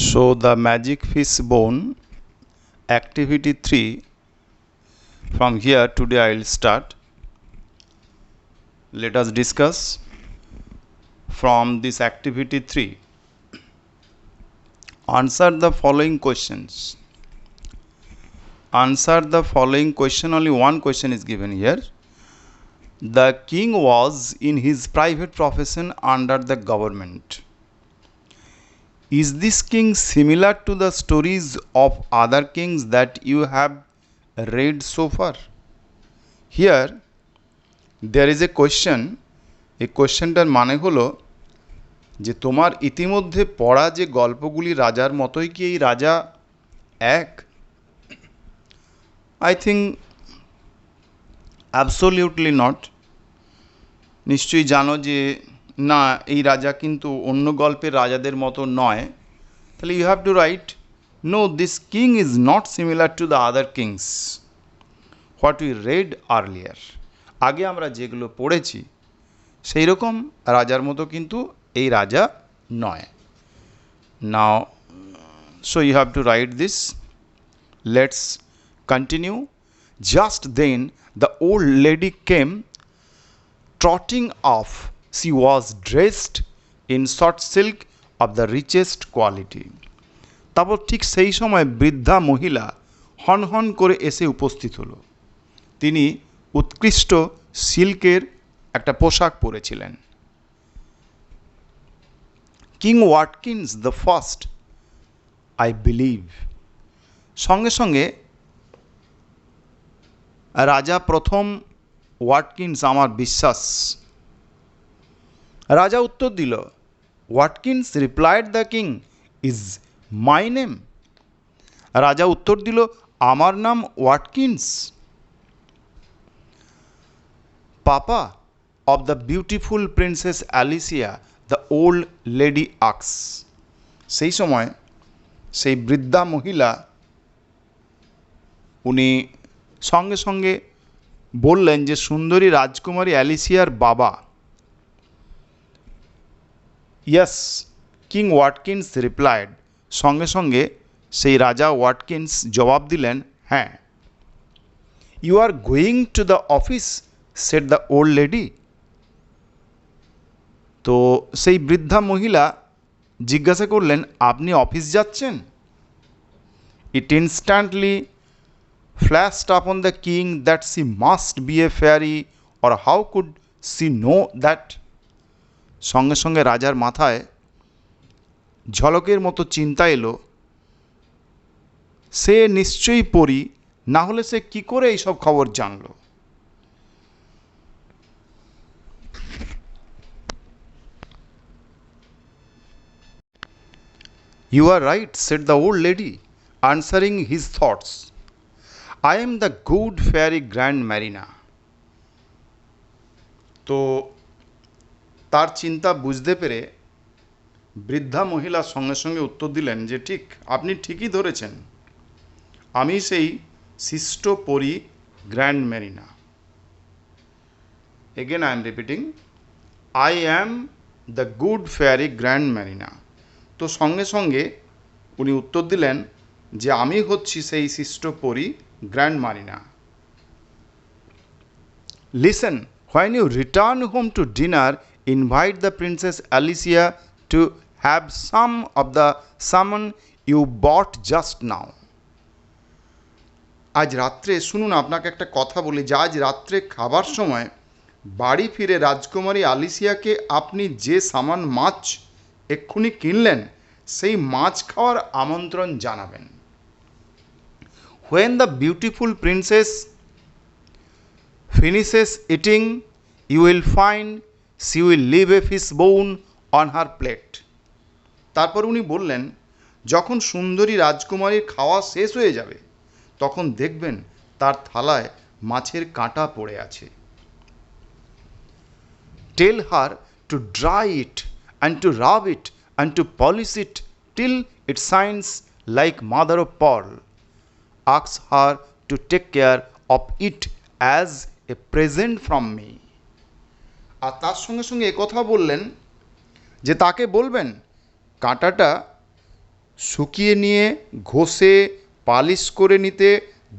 So the magic fish bone activity 3, from here today I will start. Let us discuss from this activity 3. Answer the following questions. Answer the following question. Only one question is given here. The king was in his private profession under the government. Is this king similar to the stories of other kings that you have read so far? Here there is a question. এই কোশ্চেনটার মানে হলো যে তোমার ইতিমধ্যে পড়া যে গল্পগুলি রাজার মতোই কি এই রাজা এক? I think absolutely not. নিশ্চয়ই জানো যে না, এই রাজা কিন্তু অন্য গল্পের রাজাদের মতো নয়। তাহলে you have to write no, this king is not similar to the other kings what we read earlier. আগে আমরা যেগুলো পড়েছি সেই রকম রাজার মতো কিন্তু এই রাজা নয়। Now so you have to write this. Let's continue. Just then the old lady came trotting off. She was dressed in short silk of the richest quality. তারপর ঠিক সেই সময় বৃদ্ধা মহিলা হন হন করে এসে উপস্থিত হলো। তিনি উৎকৃষ্ট সিল্কের একটা পোশাক পরেছিলেন। King Watkins the first, I believe. সঙ্গে সঙ্গে রাজা প্রথম, ওয়াটকিন্স আমার বিশ্বাস। রাজা উত্তর দিল, Watkins replied the king is my name. রাজা উত্তর দিল, আমার নাম Watkins. Papa of the beautiful princess Alicia the old lady asks. সেই সময় সেই বৃদ্ধা মহিলা উনি সঙ্গে সঙ্গে বললেন যে সুন্দরী রাজকুমারী অ্যালিসিয়ার বাবা। Yes, king Watkins replied. সঙ্গে সঙ্গে সেই রাজা ওয়াটকিন্স জবাব দিলেন, হ্যাঁ। You are going to the office, said the old lady. তো সেই বৃদ্ধা মহিলা জিজ্ঞাসা করলেন, আপনি অফিস যাচ্ছেন? It instantly flashed upon the king that she must be a fairy, or how could she know that? সঙ্গে সঙ্গে রাজার মাথায় ঝলকের মতো চিন্তা এলো, সে নিশ্চয়ই পরী, না হলে সে কি করে এইসব খবর জানলো? You are right, said the old lady, answering his thoughts. I am the good fairy Grand Marina. তো তার চিন্তা বুঝতে পেরে বৃদ্ধা মহিলা সঙ্গে সঙ্গে উত্তর দিলেন যে ঠিক, আপনি ঠিকই ধরেছেন, আমি সেই শিষ্ট পরী grand Marina. Again I am repeating, I am the good fairy grand Marina. তো সঙ্গে সঙ্গে উনি উত্তর দিলেন যে আমি হচ্ছি সেই শিষ্ট পরী grand Marina. Listen, when you return home to dinner, invite the Princess Alicia to have some of the salmon you bought just now. আজ রাত্রে শুনুন, আপনাকে একটা কথা বলি, যে আজ রাত্রে খাবার সময় বাড়ি ফিরে রাজকুমারী আলিসিয়াকে আপনি যে সামান মাছ এক্ষুনি কিনলেন সেই মাছ খাওয়ার আমন্ত্রণ জানাবেন। When the beautiful princess finishes eating, you will find she will leave a fish bone on her plate. তারপর উনি বললেন, যখন সুন্দরী রাজকুমারীর খাওয়া শেষ হয়ে যাবে তখন দেখবেন তার থালায় মাছের কাঁটা পড়ে আছে। Tell her to dry it and to rub it and to polish it till it shines like mother of pearl. Ask her to take care of it as a present from me. আর তার সঙ্গে সঙ্গে একথা বললেন যে তাকে বলবেন কাঁটাটা শুকিয়ে নিয়ে ঘষে পালিশ করে নিতে,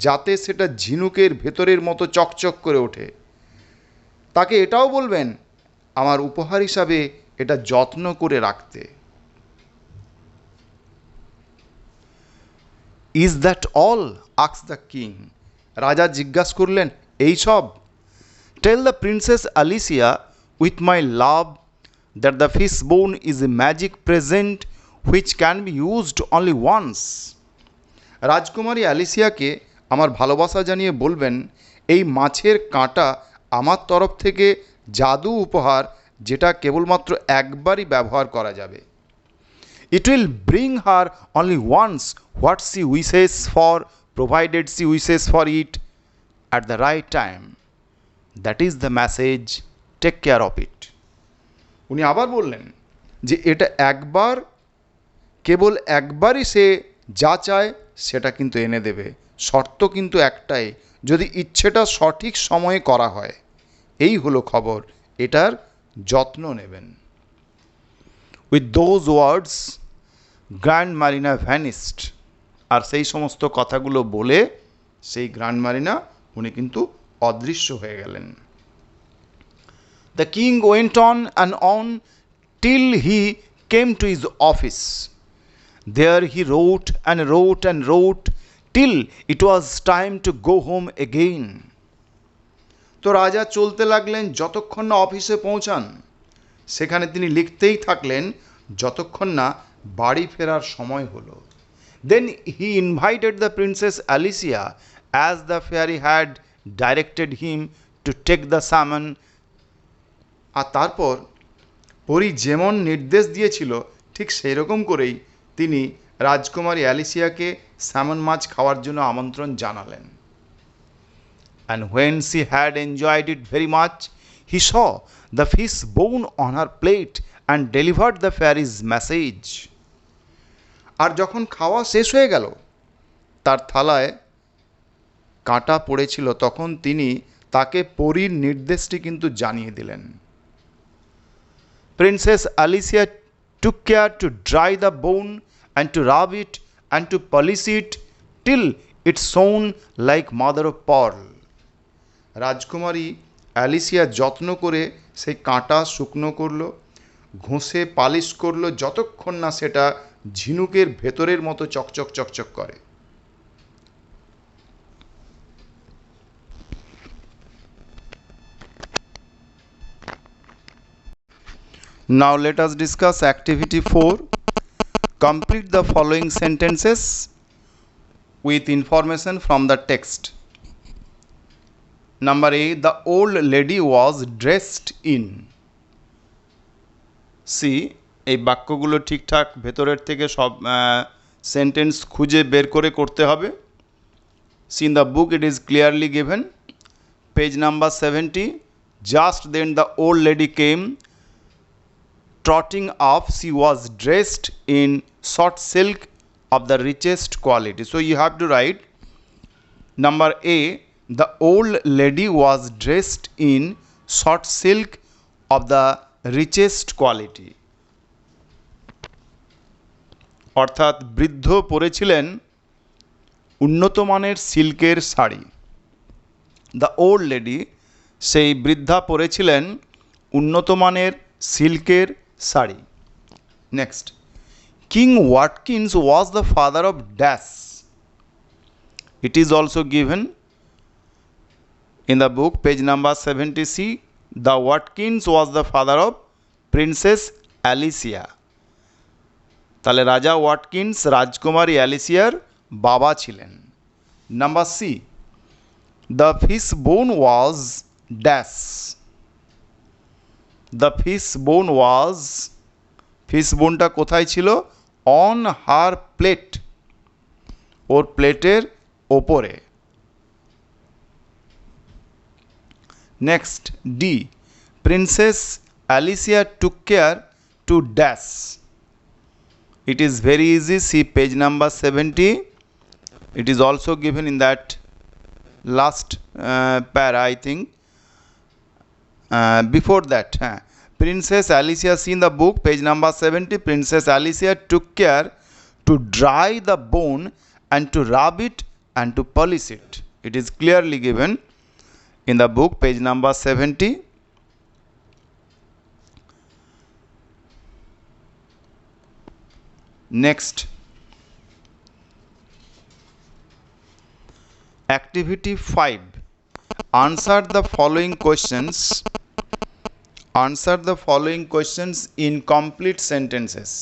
যাতে সেটা ঝিনুকের ভেতরের মতো চকচক করে ওঠে। তাকে এটাও বলবেন আমার উপহার হিসাবে এটা যত্ন করে রাখতে। Is that all? Asked the king. রাজা জিজ্ঞাসা করলেন, এই সব? Tell the princess Alicia with my love that the fish bone is a magic present which can be used only once. রাজকুমারী অ্যালিসিয়াকে আমার ভালোবাসা জানিয়ে বলবেন, এই মাছের কাঁটা আমার তরফ থেকে জাদু উপহার, যেটা কেবলমাত্র একবারই ব্যবহার করা যাবে। It will bring her only once what she wishes for, provided she wishes for it at the right time. That is the message. Take care of it. উনি আবার বললেন যে এটা একবার, কেবল একবারই সে যা চায় সেটা কিন্তু এনে দেবে। শর্ত কিন্তু একটাই, যদি ইচ্ছেটা সঠিক সময়ে করা হয়। এই হলো খবর, এটার যত্ন নেবেন। With those words grand Marina vanished. আর সেই সমস্ত কথাগুলো বলে সেই গ্র্যান্ড মারিনা উনি কিন্তু অদৃশ্য হয়ে গেলেন। The king went on and on till he came to his office. There he wrote and wrote and wrote till it was time to go home again. তো রাজা চলতে লাগলেন যতক্ষণ না অফিসে পৌঁছান। সেখানে তিনি লিখতেই থাকলেন যতক্ষণ না বাড়ি ফেরার সময় হলো। Then he invited the princess Alicia as the fairy had directed him to take the salmon. আর তারপর পরী যেমন নির্দেশ দিয়েছিল ঠিক সেই রকম করেই তিনি রাজকুমারী অ্যালিসিয়াকে স্যামন মাছ খাওয়ার জন্য আমন্ত্রণ জানালেন। And when she had enjoyed it very much, he saw the fish bone on her plate and delivered the fairy's message. আর যখন খাওয়া শেষ হয়ে গেল, তার থালায় কাঁটা পড়েছিল, তখন তিনি তাকে পরীর নির্দেশটি কিন্তু জানিয়ে দিলেন। Princess Alicia took care to dry the bone and to rub it and to polish it till it shone like mother of pearl. রাজকুমারী অ্যালিসিয়া যত্ন করে সেই কাঁটা শুকনো করলো, ঘষে পালিশ করলো, যতক্ষণ না সেটা ঝিনুকের ভেতরের মতো চকচক চকচক করে। Now let us discuss activity 4. Complete the following sentences with information from the text. Number A, the old lady was dressed in. See, এই বাক্যগুলো ঠিকঠাক ভেতরের থেকে সব সেন্টেন্স খুঁজে বের করে করতে হবে। See, in the book it is clearly given. Page number 70. Just then the old lady came trotting up. She was dressed in short silk of the richest quality. So you have to write number A, the old lady was dressed in short silk of the richest quality. অর্থাৎ বৃদ্ধ পরেছিলেন উন্নত মানের সিল্কের sari. The old lady, সেই বৃদ্ধা পরেছিলেন উন্নত মানের সিল্কের sari. Next, king Watkins was the father of dash. It is also given in the book, page number 70C. The Watkins was the father of Princess Alicia. তাহলে রাজা ওয়াটকিন্স রাজকুমারী অ্যালিসিয়ার বাবা ছিলেন। নাম্বার সি, দ্য ফিশ বোন was dash. The fish বোন ওয়াজ, fish বোনটা কোথায় ছিল? অন হার প্লেট, ওর প্লেটের ওপরে। Next, D, Princess Alicia took care to dash. It is very easy. See page number 70. It is also given in that last para, I think. Before that, Princess Alicia, see in the book, page number 70. Princess Alicia took care to dry the bone and to rub it and to polish it. It is clearly given in the book, page number 70. Next, activity 5. Answer the following questions. Answer the following questions in complete sentences.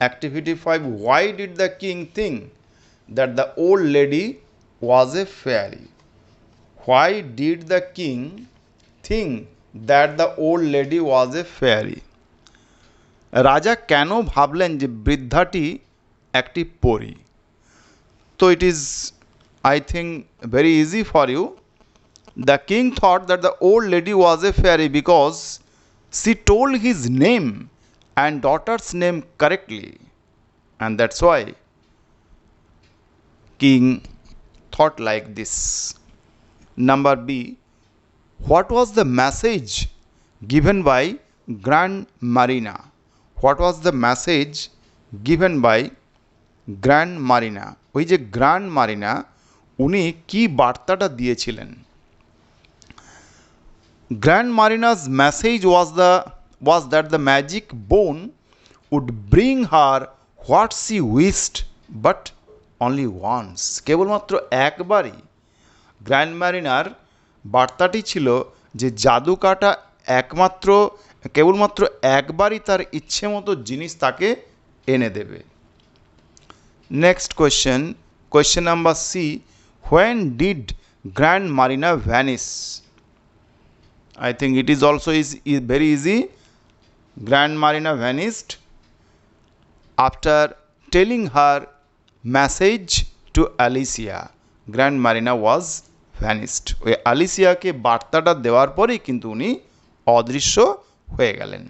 Activity 5. Why did the king think that the old lady was a fairy? Why did the king think that the old lady was a fairy? রাজা কেন ভাবলেন যে বৃদ্ধাটি একটি পরী? তো it is, I think, very easy for you. The king thought that the old lady was a fairy because she told his name and daughter's name correctly, and that's why king thought like this. Number B. What was the message given by Grand Marina? What was the message given by Grand Marina? ওই যে grand Marina, উনি কি বার্তাটা দিয়েছিলেন? Grand Marina's message was that the magic bone would bring her what she wished, but only once. কেবলমাত্র একবারই। Grand mariner বার্তাটি ছিল যে জাদু কাটা কেবলমাত্র একবারই তার ইচ্ছে মতো জিনিস তাকে এনে দেবে। Next question, question number C. When did Grand Marina vanish? I think it is also very easy. Grand Marina vanished after telling her message to Alicia. Grand Marina was vanished. ওই আলিসিয়াকে বার্তাটা দেওয়ার পরেই কিন্তু উনি অদৃশ্য হয়ে গেলেন।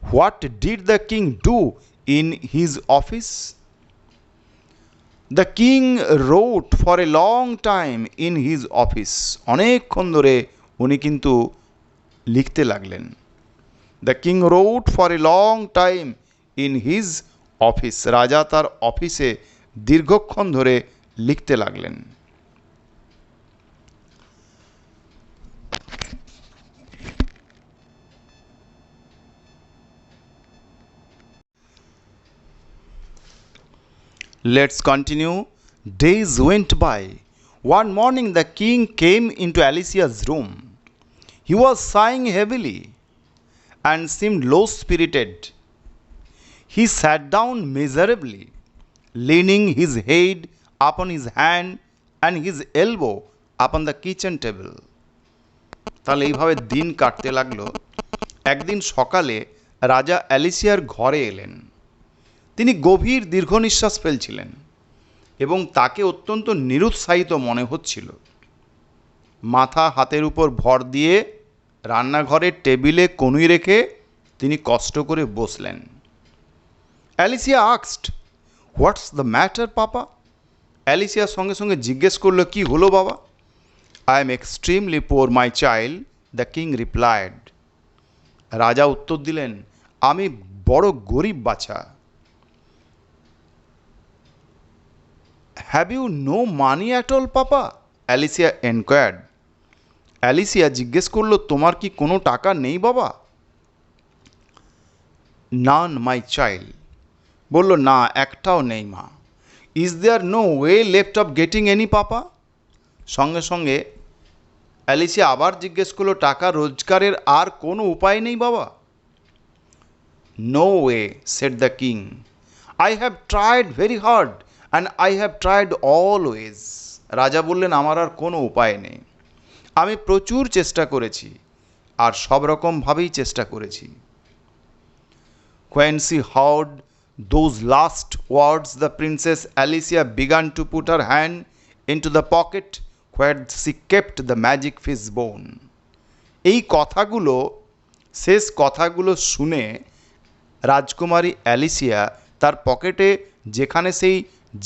What did the king do in his office? The king wrote for a long time in his office. অনেকক্ষণ ধরে উনি কিন্তু লিখতে লাগলেন। The king wrote for a long time in his office. রাজা তার অফিসে দীর্ঘক্ষণ ধরে লিখতে লাগলেন। Let's continue. Days went by. One morning the king came into Alicia's room. He was sighing heavily and seemed low-spirited. He sat down miserably, leaning his head upon his hand and his elbow upon the kitchen table. তাহলে এইভাবে দিন কাটতে লাগলো। একদিন সকালে রাজা অ্যালিসিয়ার ঘরে এলেন। তিনি গভীর দীর্ঘ নিঃশ্বাস ফেলছিলেন এবং তাকে অত্যন্ত নিরুৎসাহিত মনে হচ্ছিল। মাথা হাতের উপর ভর দিয়ে রান্নাঘরের টেবিলে কনুই রেখে তিনি কষ্ট করে বসলেন। Alicia asked, what's the matter papa? অ্যালিসিয়ার সঙ্গে সঙ্গে জিজ্ঞেস করলো, কি হলো বাবা? I am extremely poor my child, the king replied. রাজা উত্তর দিলেন, আমি বড় গরিব বাছা। Have you no money at all papa? Alicia enquired. Alicia জিজ্ঞেস করলো, তোমার কি কোনো টাকা নেই বাবা? নান মাই চাইল্ড, বলল, না একটাও নেই মা। Is there no way left of getting any papa? সঙ্গে সঙ্গে অ্যালিসিয়া আবার জিজ্ঞেস করলো, টাকা রোজগারের আর কোনো উপায় নেই বাবা? No way, said the king, I have tried very hard and I have tried always. রাজা বললেন, আমার আর কোনো উপায় নেই, আমি প্রচুর চেষ্টা করেছি আর সব রকমভাবেই চেষ্টা করেছি। When she heard those last words, the Princess Alicia began to put her hand into the pocket where she kept the magic fish bone. এই কথাগুলো, শেষ কথাগুলো শুনে রাজকুমারী অ্যালিসিয়া তার পকেটে যেখানে সেই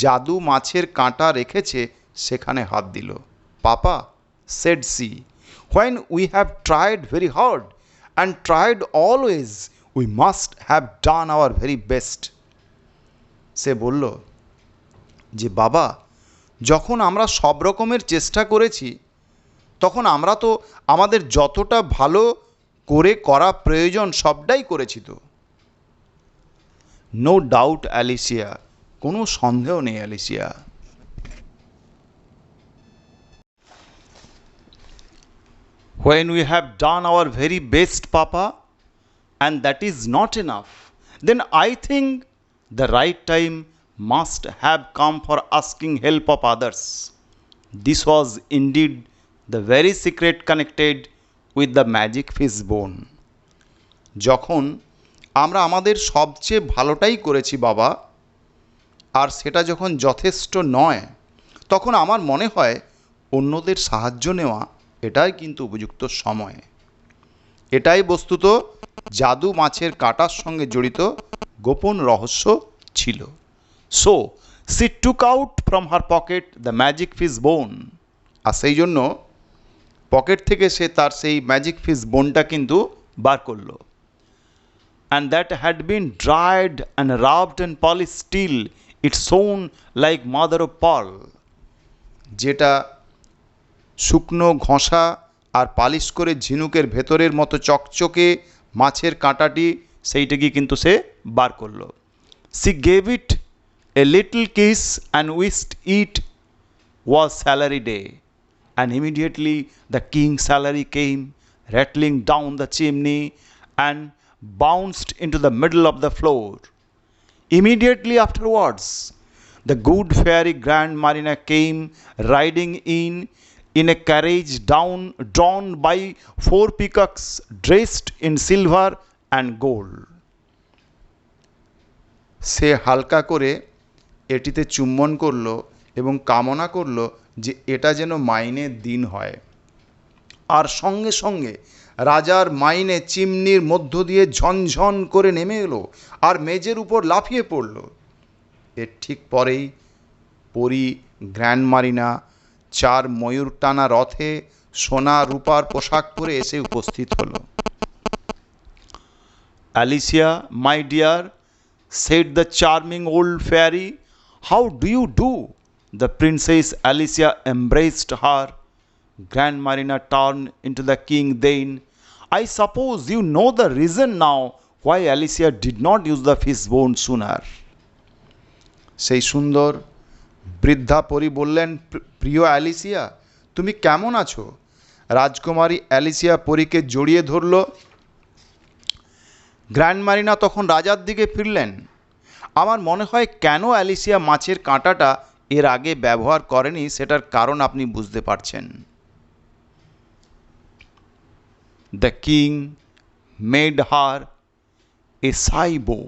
জাদু মাছের কাঁটা রেখেছে সেখানে হাত দিল। পাপা, said she, when we have tried very hard and tried always, we must have done our very best. সে বলল যে বাবা, যখন আমরা সব রকমের চেষ্টা করেছি তখন আমরা তো আমাদের যতটা ভালো করে করা প্রয়োজন সবটাই করেছি তো। নো ডাউট অ্যালিসিয়া, কোনো সন্দেহ নেই Alicia. When we have done our very best, Papa, and that is not enough, then I think the right time must have come for asking help of others. This was indeed the very secret connected with the magic fish bone. যখন আমরা আমাদের সবচেয়ে ভালোটাই করেছি বাবা, আর সেটা যখন যথেষ্ট নয়, তখন আমার মনে হয় অন্যদের সাহায্য নেওয়া এটাই কিন্তু উপযুক্ত সময়। এটাই বস্তুত জাদু মাছের কাঁটার সঙ্গে জড়িত গোপন রহস্য ছিল। So she took out from her pocket the magic fish bone, আর সেই জন্য পকেট থেকে সে তার সেই ম্যাজিক ফিশ বোনটা কিন্তু বার করলো। and that had been dried and rubbed and polished till it shone like mother of pearl, যেটা শুকনো ঘষা আর পালিশ করে ঝিনুকের ভেতরের মতো চকচকে মাছের কাঁটাটি সেইটাকে কিন্তু সে বার করলো। she gave it a little kiss and wished it was salary day, and immediately the king's salary came rattling down the chimney and bounced into the middle of the floor. Immediately afterwards, the good fairy Grand Marina came riding in a carriage drawn by 4 peacocks dressed in silver and gold. সে হালকা করে এটিতে চুম্বন করল এবং কামনা করল যে এটা যেন মাইনের দিন হয়। আর সঙ্গে সঙ্গে রাজার মাইনে চিমনির মধ্য দিয়ে ঝনঝন করে নেমে এলো আর মেজের উপর লাফিয়ে পড়ল। এর ঠিক পরেই পরী গ্র্যান্ড মারিনা 4 ময়ূর টানা রথে সোনা রূপার পোশাক পরে এসে উপস্থিত হলো। Alicia, my dear, said the charming old fairy, how do you do? The Princess Alicia embraced her. Grand Marina turned into the king then. I suppose you know the reason now why Alicia did not use the fish bone sooner. সেই সুন্দর বৃদ্ধা পরী বললেন, প্রিয় Alicia, তুমি কেমন আছো? রাজকুমারী Alicia পরীকে জড়িয়ে ধরল। গ্র্যান্ড মারিনা তখন রাজার দিকে ফিরলেন। আমার মনে হয় কেন অ্যালিসিয়া মাছের কাঁটাটা এর আগে ব্যবহার করেনি সেটার কারণ আপনি বুঝতে পারছেন। The king made her a shy bow.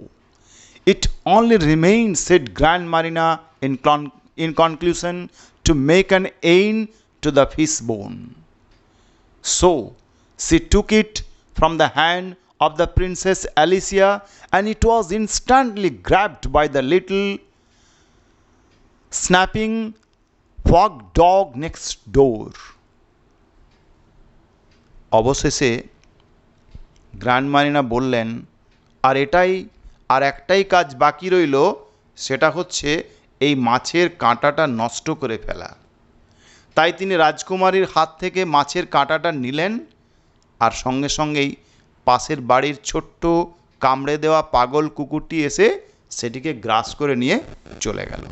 It only remains, said Grand Marina in conclusion, to make an end to the fish bone. So she took it from the hand of the Princess Alicia, and it was instantly grabbed by the little snapping fog dog next door. অবশেষে grand Marina বললেন, আর একটাই কাজ বাকি রইল, সেটা হচ্ছে এই মাছের কাঁটাটা নষ্ট করে ফেলা। তাই তিনি রাজকুমারীর হাত থেকে মাছের কাঁটাটা নিলেন আর সঙ্গে সঙ্গেই পাশের বাড়ির ছোট্ট কামড়ে দেওয়া পাগল কুকুরটি এসে সেটিকে গ্রাস করে নিয়ে চলে গেল।